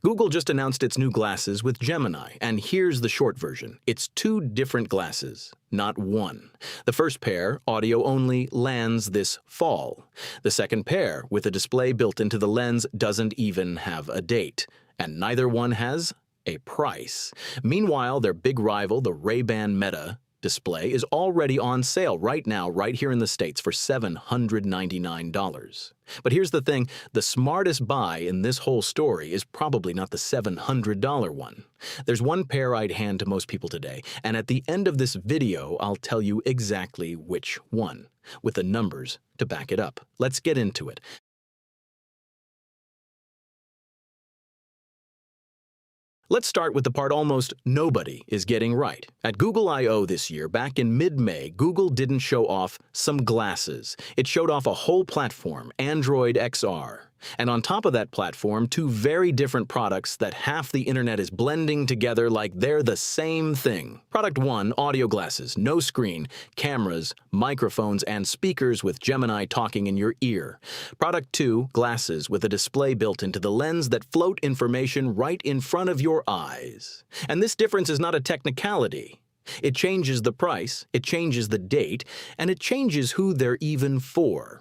Google just announced its new glasses with Gemini, and here's the short version. It's two different glasses, not one. The first pair, audio only, lands this fall. The second pair, with a display built into the lens, doesn't even have a date. And neither one has a price. Meanwhile, their big rival, the Ray-Ban Meta display, is already on sale right now, right here in the States, for $799. But here's the thing, the smartest buy in this whole story is probably not the $700 one. There's one pair I'd hand to most people today, and at the end of this video, I'll tell you exactly which one, with the numbers to back it up. Let's get into it. Let's start with the part almost nobody is getting right. At Google I/O this year, back in mid-May, Google didn't show off some glasses. It showed off a whole platform, Android XR. And on top of that platform, two very different products that half the internet is blending together like they're the same thing. Product 1, audio glasses, no screen, cameras, microphones, and speakers with Gemini talking in your ear. Product 2, glasses with a display built into the lens that float information right in front of your eyes. And this difference is not a technicality. It changes the price, it changes the date, and it changes who they're even for.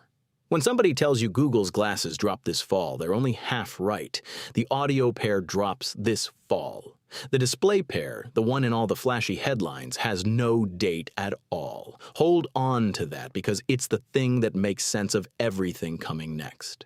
When somebody tells you Google's glasses drop this fall, they're only half right. The audio pair drops this fall. The display pair, the one in all the flashy headlines, has no date at all. Hold on to that because it's the thing that makes sense of everything coming next.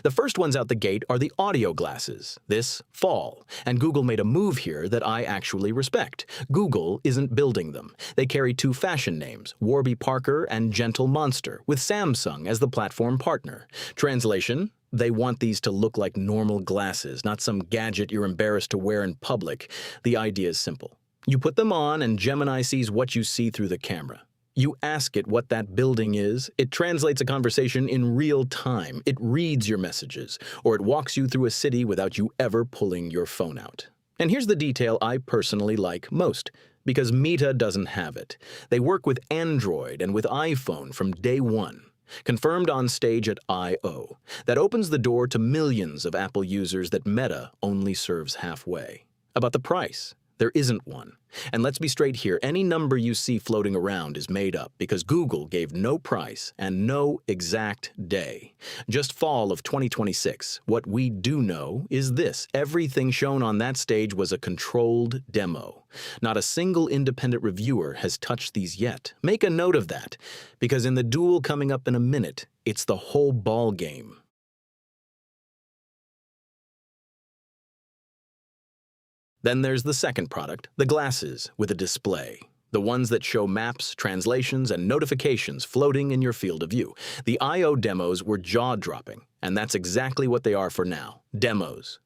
The first ones out the gate are the audio glasses, this fall, and Google made a move here that I actually respect. Google isn't building them. They carry two fashion names, Warby Parker and Gentle Monster, with Samsung as the platform partner. Translation: they want these to look like normal glasses, not some gadget you're embarrassed to wear in public. The idea is simple. You put them on and Gemini sees what you see through the camera. You ask it what that building is, it translates a conversation in real time, it reads your messages, or it walks you through a city without you ever pulling your phone out. And here's the detail I personally like most, because Meta doesn't have it. They work with Android and with iPhone from day one. Confirmed on stage at I/O. That opens the door to millions of Apple users that Meta only serves halfway. About the price. There isn't one. And let's be straight here, any number you see floating around is made up because Google gave no price and no exact day. Just fall of 2026. What we do know is this: everything shown on that stage was a controlled demo. Not a single independent reviewer has touched these yet. Make a note of that, because in the duel coming up in a minute, it's the whole ball game. Then there's the second product, the glasses with a display. The ones that show maps, translations, and notifications floating in your field of view. The I/O demos were jaw-dropping, and that's exactly what they are for now, demos.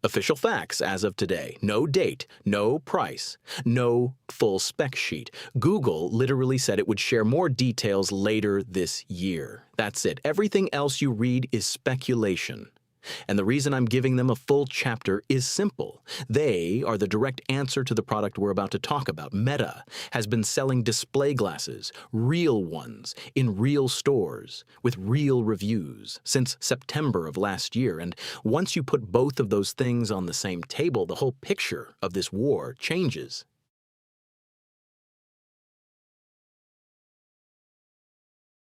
Official facts as of today, no date, no price, no full spec sheet. Google literally said it would share more details later this year. That's it. Everything else you read is speculation. And the reason I'm giving them a full chapter is simple. They are the direct answer to the product we're about to talk about. Meta has been selling display glasses, real ones, in real stores, with real reviews, since September of last year. And once you put both of those things on the same table, the whole picture of this war changes.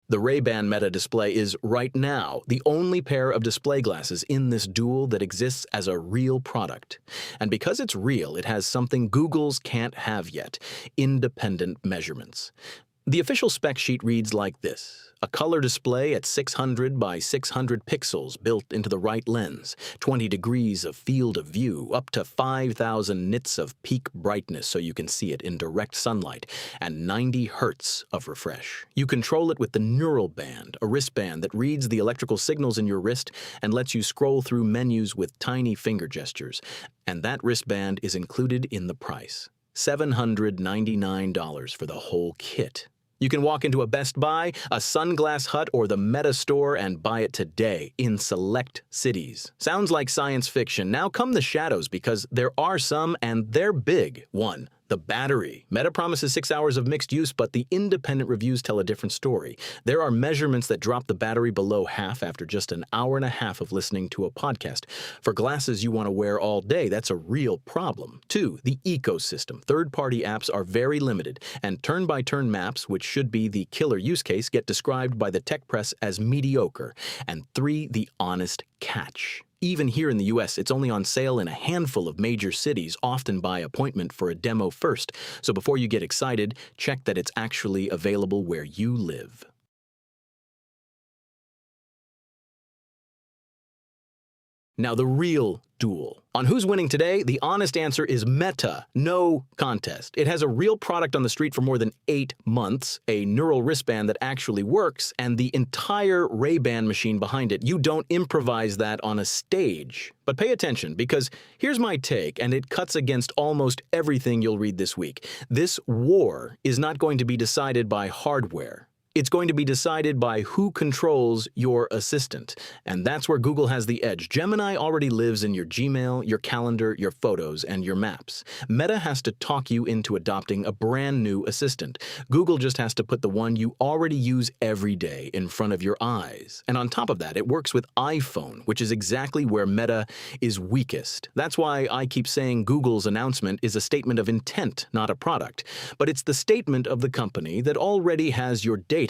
The Ray-Ban Meta display is, right now, the only pair of display glasses in this duel that exists as a real product. And because it's real, it has something Google's can't have yet: independent measurements. The official spec sheet reads like this: a color display at 600 by 600 pixels built into the right lens, 20 degrees of field of view, up to 5,000 nits of peak brightness so you can see it in direct sunlight, and 90 hertz of refresh. You control it with the neural band, a wristband that reads the electrical signals in your wrist and lets you scroll through menus with tiny finger gestures. And that wristband is included in the price. $799 for the whole kit. You can walk into a Best Buy, a Sunglass Hut, or the Meta store and buy it today in select cities. Sounds like science fiction. Now come the shadows, because there are some, and they're big. 1. The battery. Meta promises 6 hours of mixed use, but the independent reviews tell a different story. There are measurements that drop the battery below half after just an hour and a half of listening to a podcast. For glasses you want to wear all day, that's a real problem. 2, the ecosystem. Third-party apps are very limited, and turn-by-turn maps, which should be the killer use case, get described by the tech press as mediocre. And 3, the honest catch. Even here in the US, it's only on sale in a handful of major cities, often by appointment for a demo first. So before you get excited, check that it's actually available where you live. Now the real duel. On Who's Winning Today, the honest answer is Meta. No contest. It has a real product on the street for more than 8 months, a neural wristband that actually works, and the entire Ray-Ban machine behind it. You don't improvise that on a stage. But pay attention, because here's my take, and it cuts against almost everything you'll read this week. This war is not going to be decided by hardware. It's going to be decided by who controls your assistant. And that's where Google has the edge. Gemini already lives in your Gmail, your calendar, your photos, and your maps. Meta has to talk you into adopting a brand new assistant. Google just has to put the one you already use every day in front of your eyes. And on top of that, it works with iPhone, which is exactly where Meta is weakest. That's why I keep saying Google's announcement is a statement of intent, not a product. But it's the statement of the company that already has your data,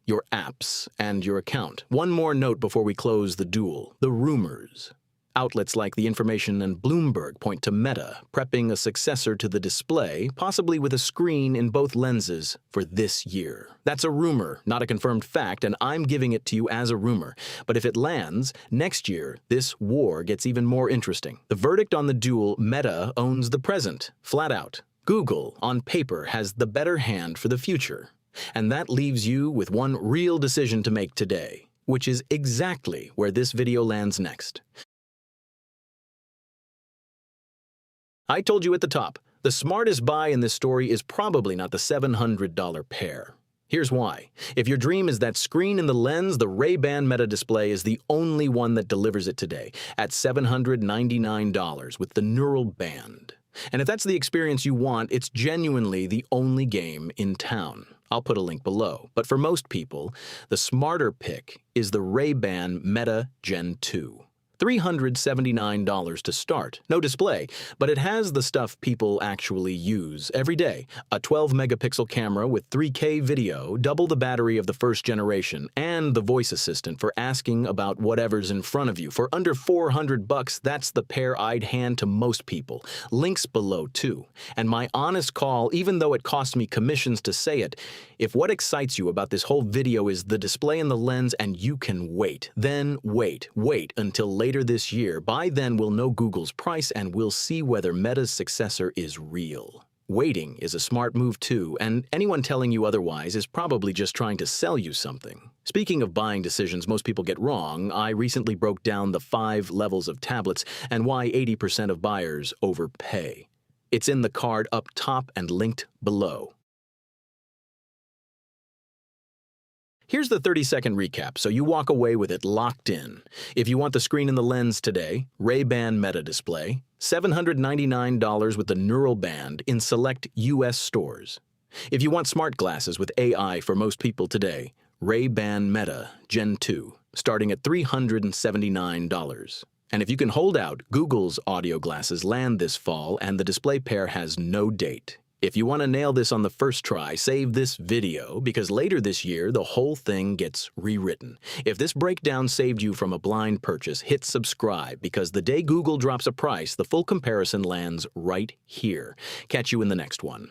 your apps, and your account. One more note before we close the duel. The rumors. Outlets like The Information and Bloomberg point to Meta prepping a successor to the display, possibly with a screen in both lenses for this year. That's a rumor, not a confirmed fact, and I'm giving it to you as a rumor. But if it lands, next year, this war gets even more interesting. The verdict on the duel, Meta owns the present, flat out. Google, on paper, has the better hand for the future. And that leaves you with one real decision to make today, which is exactly where this video lands next. I told you at the top, the smartest buy in this story is probably not the $700 pair. Here's why. If your dream is that screen in the lens, the Ray-Ban Meta display is the only one that delivers it today, at $799 with the neural band. And if that's the experience you want, it's genuinely the only game in town. I'll put a link below. But for most people, the smarter pick is the Ray-Ban Meta Gen 2. $379 to start. No display, but it has the stuff people actually use every day. A 12-megapixel camera with 3K video, double the battery of the first generation, and the voice assistant for asking about whatever's in front of you. For under $400, that's the pair I'd hand to most people. Links below too. And my honest call, even though it cost me commissions to say it, if what excites you about this whole video is the display and the lens and you can wait, then wait until later this year. By then we'll know Google's price and we'll see whether Meta's successor is real. Waiting is a smart move too, and anyone telling you otherwise is probably just trying to sell you something. Speaking of buying decisions most people get wrong, I recently broke down the 5 levels of tablets and why 80% of buyers overpay. It's in the card up top and linked below. Here's the 30-second recap, so you walk away with it locked in. If you want the screen and the lens today, Ray-Ban Meta display, $799 with the neural band in select US stores. If you want smart glasses with AI for most people today, Ray-Ban Meta Gen 2, starting at $379. And if you can hold out, Google's audio glasses land this fall and the display pair has no date. If you want to nail this on the first try, save this video, because later this year, the whole thing gets rewritten. If this breakdown saved you from a blind purchase, hit subscribe, because the day Google drops a price, the full comparison lands right here. Catch you in the next one.